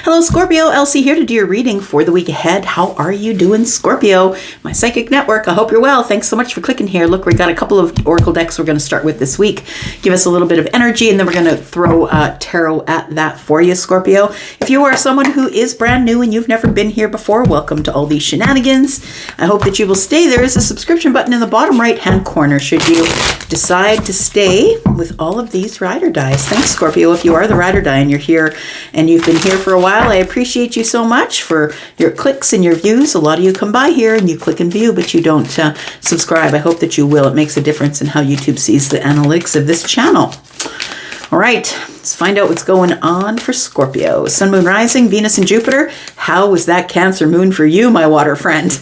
Hello, Scorpio. Elsie here to do your reading for the week ahead. How are you doing, Scorpio? My psychic network. I hope you're well. Thanks so much for clicking here. Look, we got a couple of oracle decks we're going to start with this week. Give us a little bit of energy, and then we're going to throw tarot at that for you, Scorpio. If you are someone who is brand new and you've never been here before, welcome to all these shenanigans. I hope that you will stay. There is a subscription button in the bottom right-hand corner should you decide to stay with all of these ride or dies. Thanks, Scorpio. If you are the ride or die and you're here and you've been here for a while, I appreciate you so much for your clicks and your views. A lot of you come by here and you click and view, but you don't subscribe. I hope that you will. It makes a difference in how YouTube sees the analytics of this channel. All right, let's find out what's going on for Scorpio. Sun, Moon, Rising, Venus, and Jupiter. How was that Cancer moon for you, my water friend?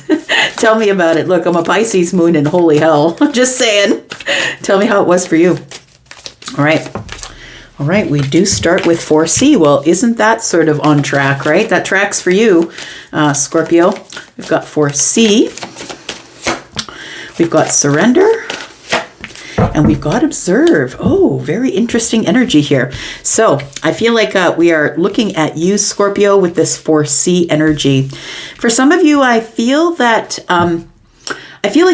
Tell me about it. Look, I'm a Pisces moon and holy hell. Just saying. Tell me how it was for you. All right. All right, we do start with 4C. Well, isn't that sort of on track, right? That tracks for you, Scorpio. We've got 4C. We've got surrender. And we've got observe. Oh, very interesting energy here. So I feel like we are looking at you, Scorpio, with this 4C energy. For some of you, I feel that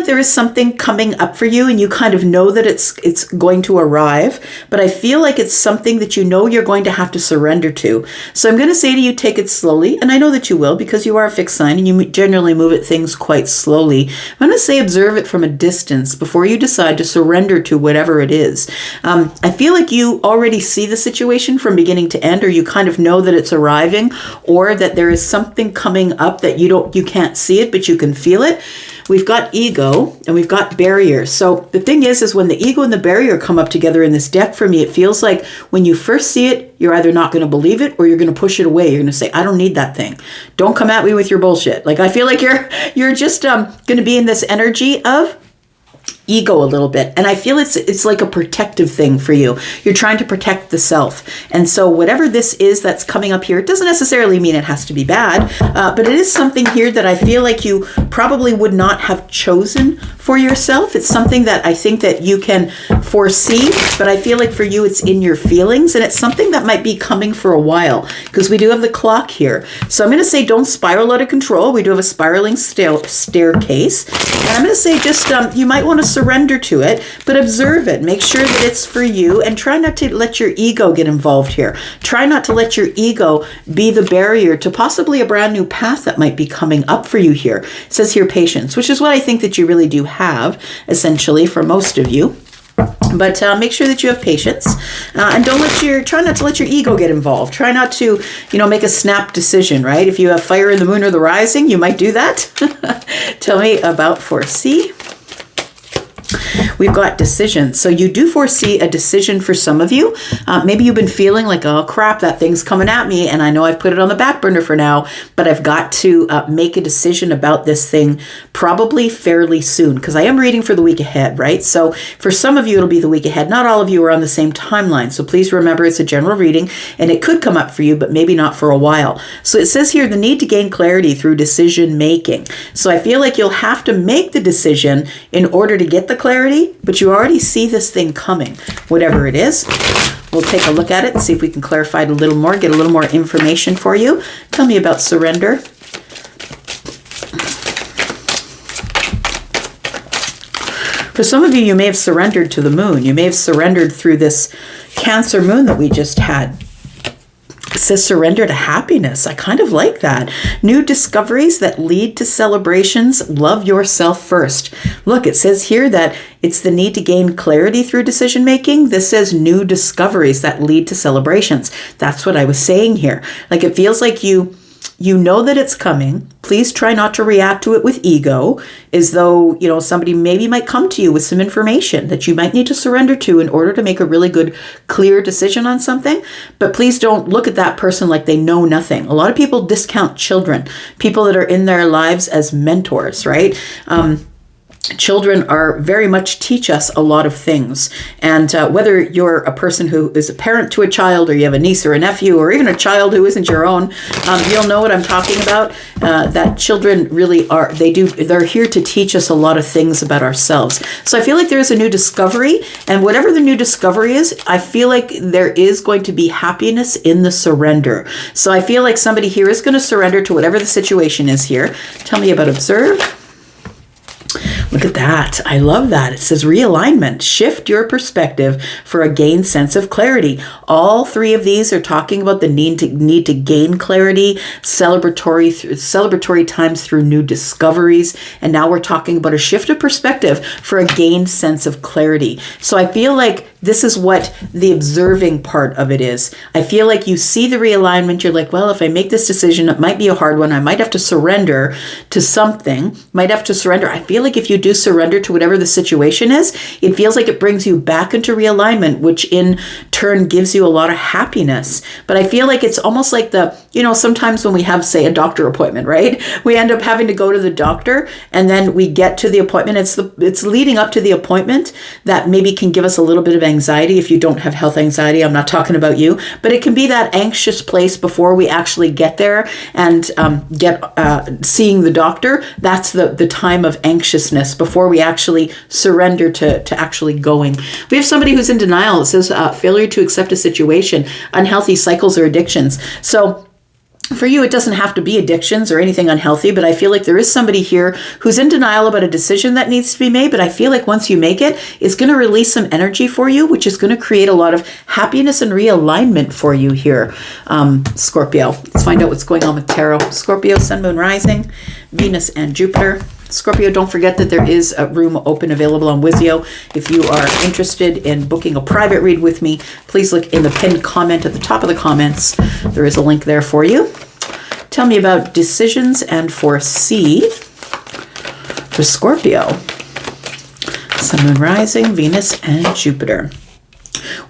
there is something coming up for you and you kind of know that it's going to arrive, but I feel like it's something that you know you're going to have to surrender to. So I'm going to say to you, take it slowly. And I know that you will because you are a fixed sign and you generally move at things quite slowly. I'm going to say observe it from a distance before you decide to surrender to whatever it is. I feel like you already see the situation from beginning to end, or you kind of know that it's arriving, or that there is something coming up that you can't see it, but you can feel it. We've got ego and we've got barrier. So the thing is when the ego and the barrier come up together in this deck, for me, it feels like when you first see it, you're either not going to believe it or you're going to push it away. You're going to say, I don't need that thing. Don't come at me with your bullshit. Like, I feel like you're just going to be in this energy of ego a little bit. And I feel it's like a protective thing for you. You're trying to protect the self. And so whatever this is that's coming up here, it doesn't necessarily mean it has to be bad, but it is something here that I feel like you probably would not have chosen for yourself. It's something that I think that you can foresee, but I feel like for you, it's in your feelings, and it's something that might be coming for a while because we do have the clock here. So I'm going to say don't spiral out of control. We do have a spiraling staircase. And I'm going to say just you might want to surrender to it, but observe it. Make sure that it's for you and try not to let your ego get involved here. Try not to let your ego be the barrier to possibly a brand new path that might be coming up for you here. It says here patience, which is what I think that you really do have, essentially, for most of you. But make sure that you have patience and try not to let your ego get involved. Try not to, make a snap decision, right? If you have fire in the moon or the rising, you might do that. Tell me about 4C. We've got decisions. So you do foresee a decision for some of you. Maybe you've been feeling like, oh crap, that thing's coming at me. And I know I've put it on the back burner for now, but I've got to make a decision about this thing probably fairly soon because I am reading for the week ahead, right? So for some of you, it'll be the week ahead. Not all of you are on the same timeline. So please remember it's a general reading and it could come up for you, but maybe not for a while. So it says here, the need to gain clarity through decision making. So I feel like you'll have to make the decision in order to get the clarity, but you already see this thing coming, whatever it is. We'll take a look at it and see if we can clarify it a little more, get a little more information for you. Tell me about surrender. For some of you, you may have surrendered to the moon. You may have surrendered through this Cancer moon that we just had. It says surrender to happiness. I kind of like that. New discoveries that lead to celebrations. Love yourself first. Look, it says here that it's the need to gain clarity through decision making. This says new discoveries that lead to celebrations. That's what I was saying here. Like it feels like you know that it's coming. Please try not to react to it with ego, as though, somebody maybe might come to you with some information that you might need to surrender to in order to make a really good, clear decision on something. But please don't look at that person like they know nothing. A lot of people discount children, people that are in their lives as mentors, right? children are very much teach us a lot of things. And whether you're a person who is a parent to a child, or you have a niece or a nephew, or even a child who isn't your own, you'll know what I'm talking about. That children really are, they're here to teach us a lot of things about ourselves. So I feel like there is a new discovery, and whatever the new discovery is, I feel like there is going to be happiness in the surrender. So I feel like somebody here is going to surrender to whatever the situation is here. Tell me about observe. Look at that. I love that. It says realignment. Shift your perspective for a gained sense of clarity. All three of these are talking about the need to gain clarity, celebratory times through new discoveries. And now we're talking about a shift of perspective for a gained sense of clarity. So I feel like this is what the observing part of it is. I feel like you see the realignment. You're like, well, if I make this decision, it might be a hard one. I might have to surrender to something, I feel like if you do surrender to whatever the situation is, it feels like it brings you back into realignment, which in turn gives you a lot of happiness. But I feel like it's almost like sometimes when we have, say, a doctor appointment, right? We end up having to go to the doctor, and then we get to the appointment. It's leading up to the appointment that maybe can give us a little bit of anxiety. If you don't have health anxiety, I'm not talking about you, but it can be that anxious place before we actually get there and seeing the doctor. That's the time of anxiousness before we actually surrender to actually going. We have somebody who's in denial. It says failure to accept a situation, unhealthy cycles or addictions. So for you, it doesn't have to be addictions or anything unhealthy, but I feel like there is somebody here who's in denial about a decision that needs to be made. But I feel like once you make it, it's going to release some energy for you, which is going to create a lot of happiness and realignment for you here, Scorpio. Let's find out what's going on with tarot. Scorpio, Sun, Moon, Rising, Venus, and Jupiter. Scorpio, don't forget that there is a room open available on Wizio. If you are interested in booking a private read with me, please look in the pinned comment at the top of the comments. There is a link there for you. Tell me about decisions and foresee for Scorpio. Sun, Moon, Rising, Venus, and Jupiter.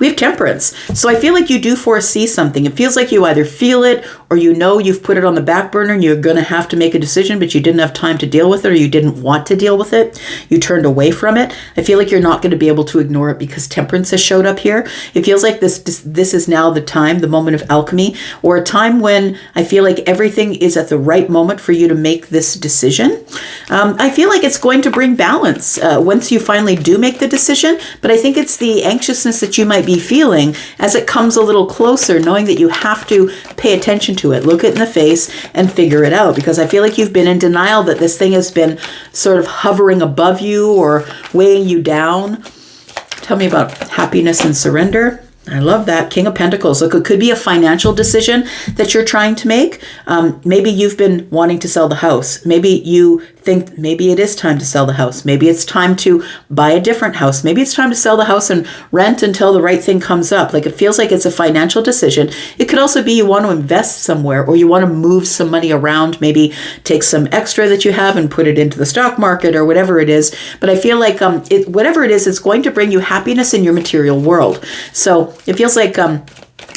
We have temperance. So I feel like you do foresee something. It feels like you either feel it or you've put it on the back burner and you're going to have to make a decision, but you didn't have time to deal with it, or you didn't want to deal with it. You turned away from it. I feel like you're not going to be able to ignore it because temperance has showed up here. It feels like this is now the time, the moment of alchemy, or a time when I feel like everything is at the right moment for you to make this decision. I feel like it's going to bring balance once you finally do make the decision, but I think it's the anxiousness that you might be feeling as it comes a little closer, knowing that you have to pay attention to it, look it in the face and figure it out, because I feel like you've been in denial that this thing has been sort of hovering above you or weighing you down. Tell me about happiness and surrender. I love that. King of Pentacles. Look, it could be a financial decision that you're trying to make. Maybe you've been wanting to sell the house. Maybe you think maybe it is time to sell the house. Maybe it's time to buy a different house. Maybe it's time to sell the house and rent until the right thing comes up. Like, it feels like it's a financial decision. It could also be you want to invest somewhere, or you want to move some money around, maybe take some extra that you have and put it into the stock market or whatever it is. But I feel like whatever it is, it's going to bring you happiness in your material world. So it feels like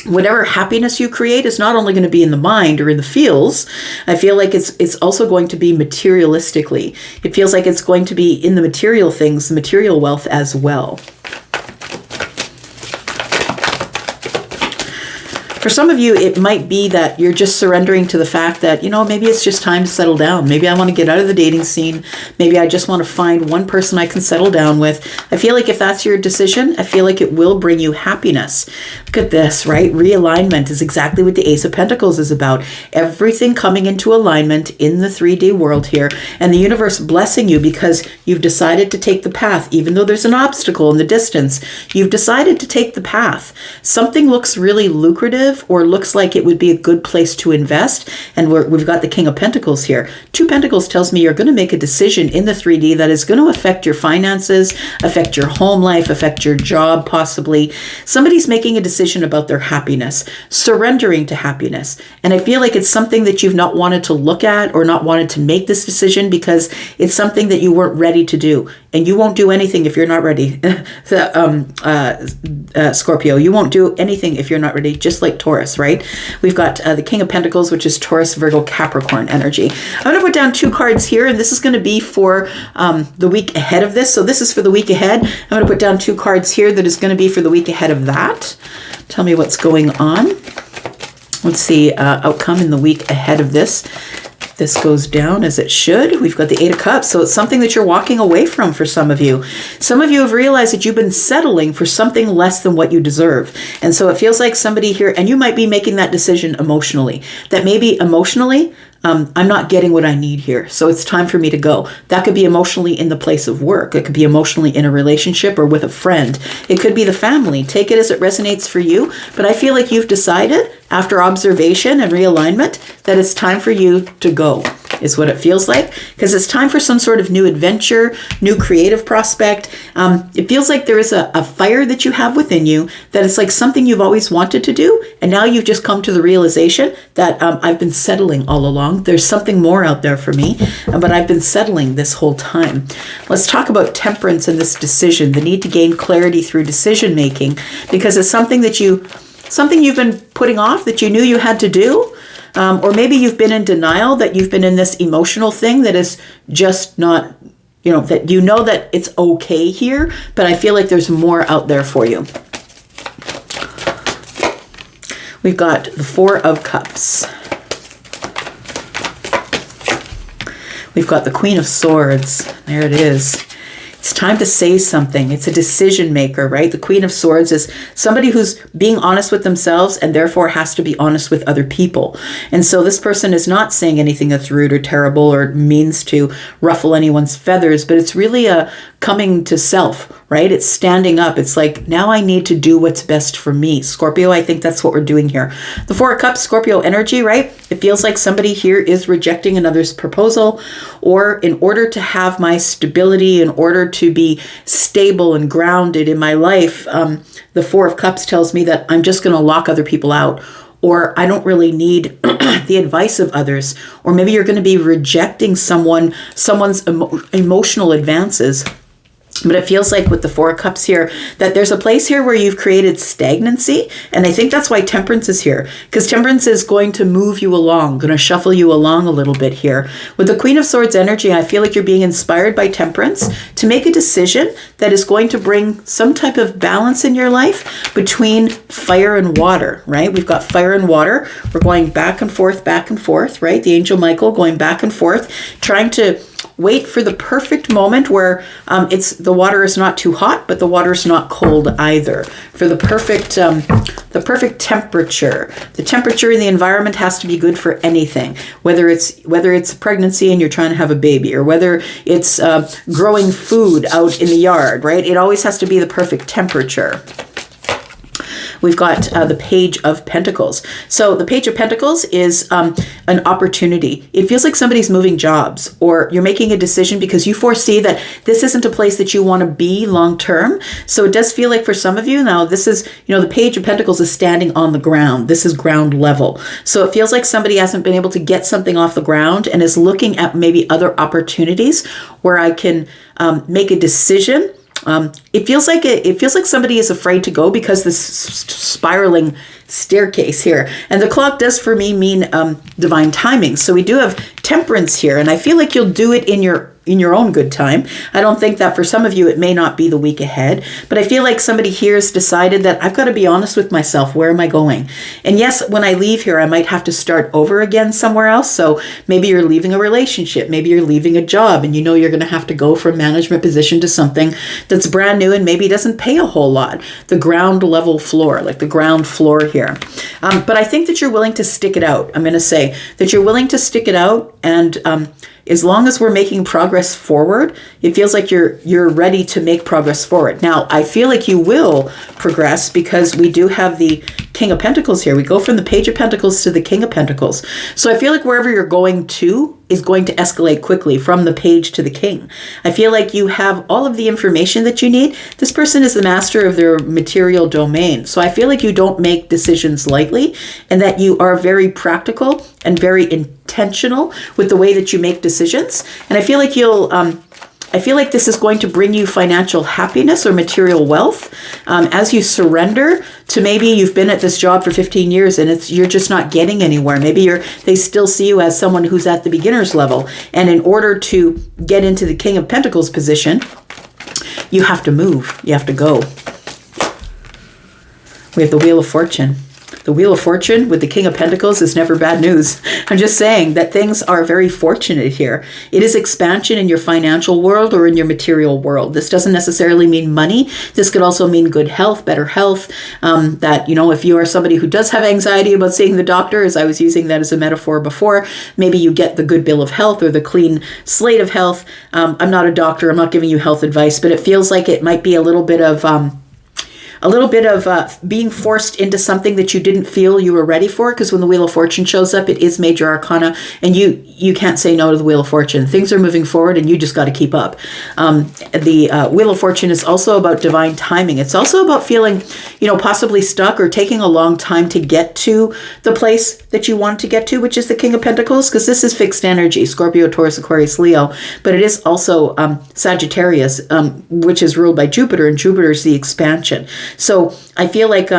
whatever happiness you create is not only going to be in the mind or in the feels. I feel like it's also going to be materialistically. It feels like it's going to be in the material things, the material wealth as well. For some of you, it might be that you're just surrendering to the fact that, maybe it's just time to settle down. Maybe I want to get out of the dating scene. Maybe I just want to find one person I can settle down with. I feel like if that's your decision, I feel like it will bring you happiness. Look at this, right? Realignment is exactly what the Ace of Pentacles is about. Everything coming into alignment in the 3D world here, and the universe blessing you because you've decided to take the path, even though there's an obstacle in the distance. You've decided to take the path. Something looks really lucrative, or looks like it would be a good place to invest, and we've got the King of Pentacles here. 2 Pentacles tells me you're going to make a decision in the 3D that is going to affect your finances, affect your home life, affect your job possibly. Somebody's making a decision about their happiness, surrendering to happiness. And I feel like it's something that you've not wanted to look at or not wanted to make this decision because it's something that you weren't ready to do. and you won't do anything if you're not ready. Scorpio, you won't do anything if you're not ready, just like Taurus, right? We've got the King of Pentacles, which is Taurus, Virgo, Capricorn energy. I'm going to put down 2 cards here, and this is going to be for the week ahead of this. So this is for the week ahead. I'm going to put down 2 cards here that is going to be for the week ahead of that. Tell me what's going on. Let's see, outcome in the week ahead of this. This goes down as it should. We've got the 8 of Cups. So it's something that you're walking away from for some of you. Some of you have realized that you've been settling for something less than what you deserve. And so it feels like somebody here, and you might be making that decision emotionally, that maybe emotionally, I'm not getting what I need here, so it's time for me to go. That could be emotionally in the place of work. It could be emotionally in a relationship or with a friend. It could be the family. Take it as it resonates for you. But I feel like you've decided, after observation and realignment, that it's time for you to go, is what it feels like. Because it's time for some sort of new adventure, new creative prospect. It feels like there is a fire that you have within you, that it's like something you've always wanted to do. And now you've just come to the realization that I've been settling all along. There's something more out there for me, but I've been settling this whole time. Let's talk about temperance and this decision, the need to gain clarity through decision making, because it's something you've been putting off that you knew you had to do. Or maybe you've been in denial, that you've been in this emotional thing that is just not, that you know that it's okay here, but I feel like there's more out there for you. We've got the 4 of Cups. We've got the Queen of Swords. There it is. It's time to say something. It's a decision maker, right? The Queen of Swords is somebody who's being honest with themselves and therefore has to be honest with other people. And so this person is not saying anything that's rude or terrible or means to ruffle anyone's feathers, but it's really a coming to self, right? It's standing up. It's like, now I need to do what's best for me. Scorpio, I think that's what we're doing here. The 4 of Cups, Scorpio energy, right? It feels like somebody here is rejecting another's proposal, or in order to have my stability, in order to be stable and grounded in my life, the 4 of Cups tells me that I'm just going to lock other people out, or I don't really need the advice of others, or maybe you're going to be rejecting someone's emotional advances. But it feels like with the 4 of Cups here, that there's a place here where you've created stagnancy. And I think that's why temperance is here. Because temperance is going to move you along, going to shuffle you along a little bit here. With the Queen of Swords energy, I feel like you're being inspired by temperance to make a decision that is going to bring some type of balance in your life between fire and water, right? We've got fire and water. We're going back and forth, right? The Angel Michael going back and forth, trying to wait for the perfect moment where the water is not too hot, but the water is not cold either. For the perfect temperature. The temperature in the environment has to be good for anything. Whether it's pregnancy and you're trying to have a baby, or whether it's growing food out in the yard, right? It always has to be the perfect temperature. We've got the Page of Pentacles. So the Page of Pentacles is an opportunity. It feels like somebody's moving jobs, or you're making a decision because you foresee that this isn't a place that you want to be long term. So it does feel like for some of you now, this is, the Page of Pentacles is standing on the ground. This is ground level. So it feels like somebody hasn't been able to get something off the ground and is looking at maybe other opportunities where I can make a decision. It feels like somebody is afraid to go because this spiraling staircase here. And the clock does for me mean divine timing. So we do have temperance here, and I feel like you'll do it in your own good time. I don't think that for some of you, it may not be the week ahead, but I feel like somebody here has decided that I've got to be honest with myself. Where am I going? And yes, when I leave here, I might have to start over again somewhere else. So maybe you're leaving a relationship, maybe you're leaving a job, and you're going to have to go from management position to something that's brand new and maybe doesn't pay a whole lot. The ground level floor, like the ground floor here. But I think that you're willing to stick it out. I'm going to say that you're willing to stick it out, and as long as we're making progress forward, it feels like you're ready to make progress forward. Now, I feel like you will progress because we do have the King of Pentacles here. We go from the Page of Pentacles to the King of Pentacles. So I feel like wherever you're going to is going to escalate quickly from the Page to the King. I feel like you have all of the information that you need. This person is the master of their material domain. So I feel like you don't make decisions lightly, and that you are very practical and very intentional with the way that you make decisions. And I feel like I feel like this is going to bring you financial happiness or material wealth as you surrender to maybe you've been at this job for 15 years and you're just not getting anywhere. Maybe they still see you as someone who's at the beginner's level. And in order to get into the King of Pentacles position, you have to move. You have to go. We have the Wheel of Fortune. The Wheel of Fortune with the King of Pentacles is never bad news. I'm just saying that things are very fortunate here. It is expansion in your financial world or in your material world. This doesn't necessarily mean money. This could also mean good health, better health. That, if you are somebody who does have anxiety about seeing the doctor, as I was using that as a metaphor before, maybe you get the good bill of health or the clean slate of health. I'm not a doctor. I'm not giving you health advice, but it feels like it might be a little bit of being forced into something that you didn't feel you were ready for, because when the Wheel of Fortune shows up, it is major arcana, and you can't say no to the Wheel of Fortune. Things are moving forward, and you just got to keep up. The Wheel of Fortune is also about divine timing. It's also about feeling, possibly stuck or taking a long time to get to the place that you want to get to, which is the King of Pentacles, because this is fixed energy, Scorpio, Taurus, Aquarius, Leo, but it is also Sagittarius, which is ruled by Jupiter, and Jupiter is the expansion. So I feel like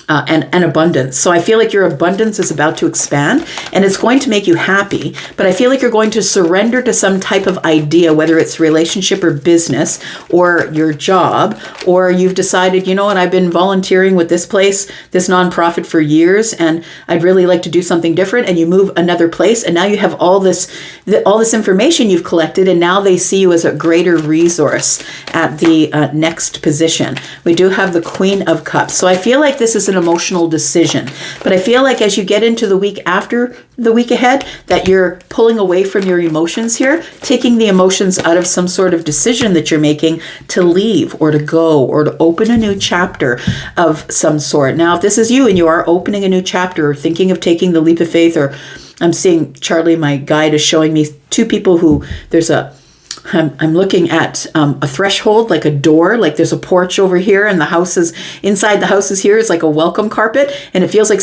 and abundance. So I feel like your abundance is about to expand and it's going to make you happy, but I feel like you're going to surrender to some type of idea, whether it's relationship or business or your job, or you've decided, I've been volunteering with this place, this nonprofit for years, and I'd really like to do something different, and you move another place, and now you have all this information you've collected, and now they see you as a greater resource at the next position. We do have the Queen of Cups. So I feel like this is an emotional decision, but I feel like as you get into the week after the week ahead, that you're pulling away from your emotions here, taking the emotions out of some sort of decision that you're making to leave or to go or to open a new chapter of some sort. Now, if this is you and you are opening a new chapter or thinking of taking the leap of faith, or I'm seeing Charlie, my guide, is showing me two people who I'm looking at a threshold, like a door, like there's a porch over here, and inside the house is here is like a welcome carpet, and it feels like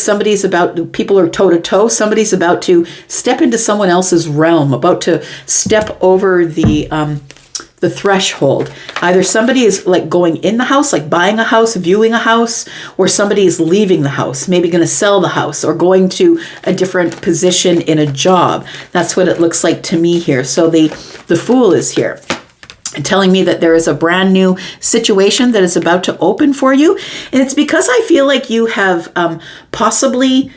people are toe to toe. Somebody's about to step into someone else's realm, about to step over the threshold. Either somebody is like going in the house, like buying a house, viewing a house, or somebody is leaving the house, maybe going to sell the house or going to a different position in a job. That's what it looks like to me here. So the Fool is here, telling me that there is a brand new situation that is about to open for you. And it's because I feel like you have possibly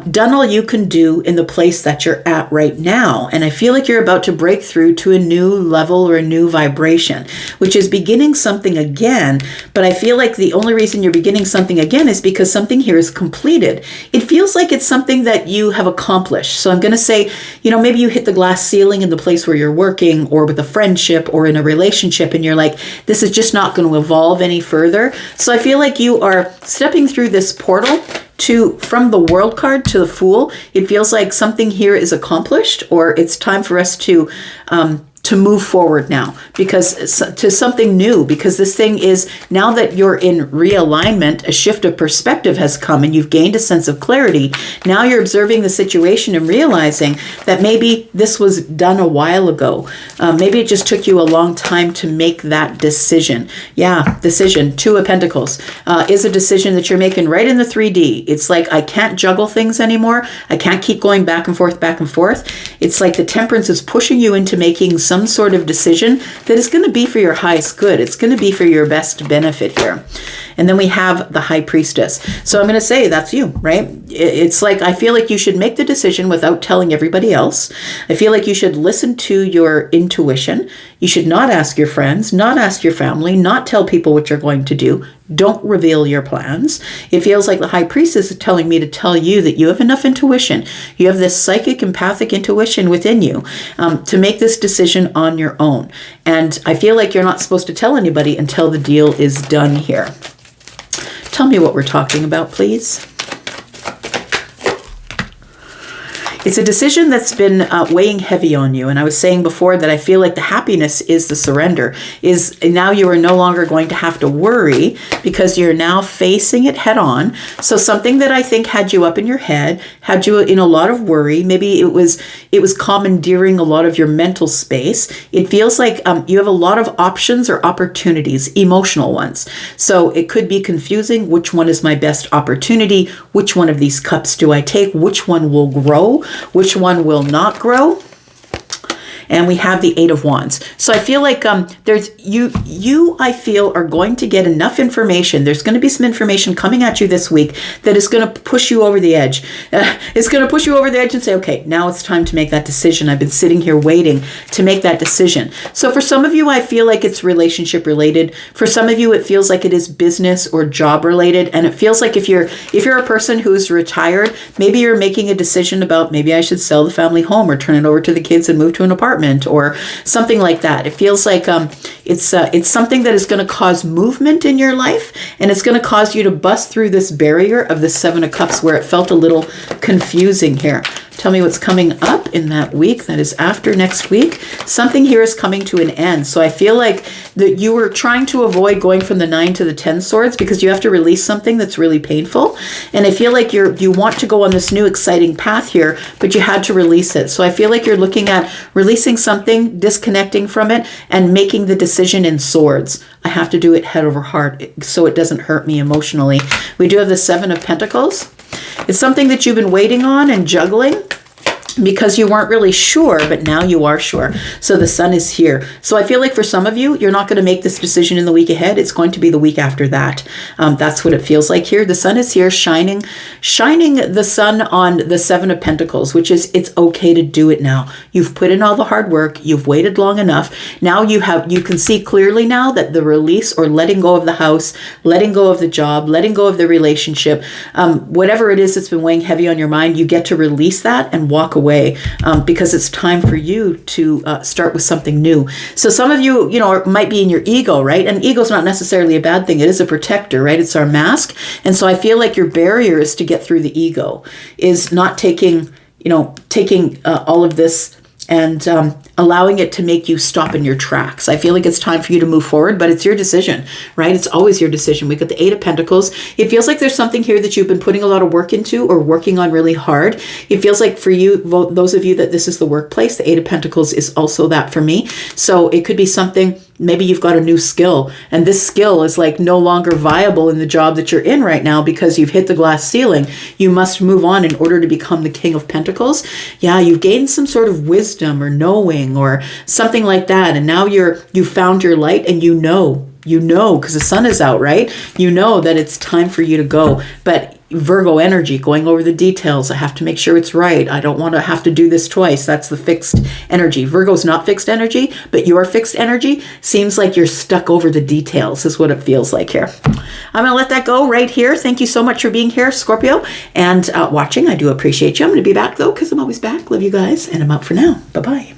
done all you can do in the place that you're at right now. And I feel like you're about to break through to a new level or a new vibration, which is beginning something again. But I feel like the only reason you're beginning something again is because something here is completed. It feels like it's something that you have accomplished. So I'm going to say, maybe you hit the glass ceiling in the place where you're working, or with a friendship or in a relationship, and you're like, this is just not going to evolve any further. So I feel like you are stepping through this portal from the World card to the Fool. It feels like something here is accomplished, or it's time for us to move forward now, because to something new, because this thing is, now that you're in realignment, a shift of perspective has come and you've gained a sense of clarity. Now you're observing the situation and realizing that maybe this was done a while ago. Maybe it just took you a long time to make that decision. Yeah, decision. Two of Pentacles is a decision that you're making right in the 3D. It's like, I can't juggle things anymore. I can't keep going back and forth, back and forth. It's like the Temperance is pushing you into making some sort of decision that is going to be for your highest good. It's going to be for your best benefit here. And then we have the High Priestess. So I'm going to say that's you, right? It's like, I feel like you should make the decision without telling everybody else. I feel like you should listen to your intuition. You should not ask your friends, not ask your family, not tell people what you're going to do. Don't reveal your plans. It feels like the High Priestess is telling me to tell you that you have enough intuition. You have this psychic, empathic intuition within you to make this decision on your own. And I feel like you're not supposed to tell anybody until the deal is done here. Tell me what we're talking about, please. It's a decision that's been weighing heavy on you. And I was saying before that I feel like the happiness is the surrender. Is now you are no longer going to have to worry because you're now facing it head on. So something that I think had you up in your head, had you in a lot of worry, maybe it was commandeering a lot of your mental space. It feels like you have a lot of options or opportunities, emotional ones. So it could be confusing. Which one is my best opportunity? Which one of these cups do I take? Which one will grow? Which one will not grow? And we have the Eight of Wands. So I feel like there's you I feel are going to get enough information. There's going to be some information coming at you this week that is going to push you over the edge. It's going to push you over the edge and say, okay, now it's time to make that decision. I've been sitting here waiting to make that decision. So for some of you, I feel like it's relationship related. For some of you, it feels like it is business or job related. And it feels like if you're a person who's retired, maybe you're making a decision about maybe I should sell the family home or turn it over to the kids and move to an apartment or something like that. It feels like it's something that is going to cause movement in your life, and it's going to cause you to bust through this barrier of the Seven of Cups where it felt a little confusing here. Tell me what's coming up in that week that is after next week. Something here is coming to an end. So I feel like that you were trying to avoid going from the 9 to the 10 swords because you have to release something that's really painful. And I feel like you want to go on this new exciting path here, but you had to release it. So I feel like you're looking at releasing something, disconnecting from it, and making the decision in swords. I have to do it head over heart so it doesn't hurt me emotionally. We do have the Seven of Pentacles. It's something that you've been waiting on and juggling because you weren't really sure, but now you are sure. So the Sun is here. So I feel like for some of you, you're not going to make this decision in the week ahead. It's going to be the week after that. That's what it feels like here. The Sun is here shining the sun on the Seven of Pentacles, which is it's okay to do it now. You've put in all the hard work. You've waited long enough. Now you can see clearly now that the release or letting go of the house, letting go of the job, letting go of the relationship, whatever it is that's been weighing heavy on your mind, you get to release that and walk away because it's time for you to start with something new. So some of you, might be in your ego, right? And ego is not necessarily a bad thing. It is a protector, right? It's our mask. And so I feel like your barrier is to get through the ego, is not taking all of this and allowing it to make you stop in your tracks. I feel like it's time for you to move forward, but it's your decision, right? It's always your decision. We got the Eight of Pentacles. It feels like there's something here that you've been putting a lot of work into or working on really hard. It feels like for you, those of you that this is the workplace, the Eight of Pentacles is also that for me. So it could be something, maybe you've got a new skill and this skill is like no longer viable in the job that you're in right now because you've hit the glass ceiling. You must move on in order to become the King of Pentacles. Yeah, you've gained some sort of wisdom or knowing or something like that. And now you found your light and you know, because the sun is out, right? You know that it's time for you to go. But Virgo energy, going over the details. I have to make sure it's right. I don't want to have to do this twice. That's the fixed energy. Virgo's not fixed energy, but your fixed energy seems like you're stuck over the details is what it feels like here. I'm going to let that go right here. Thank you so much for being here, Scorpio, and watching. I do appreciate you. I'm going to be back, though, because I'm always back. Love you guys, and I'm out for now. Bye-bye.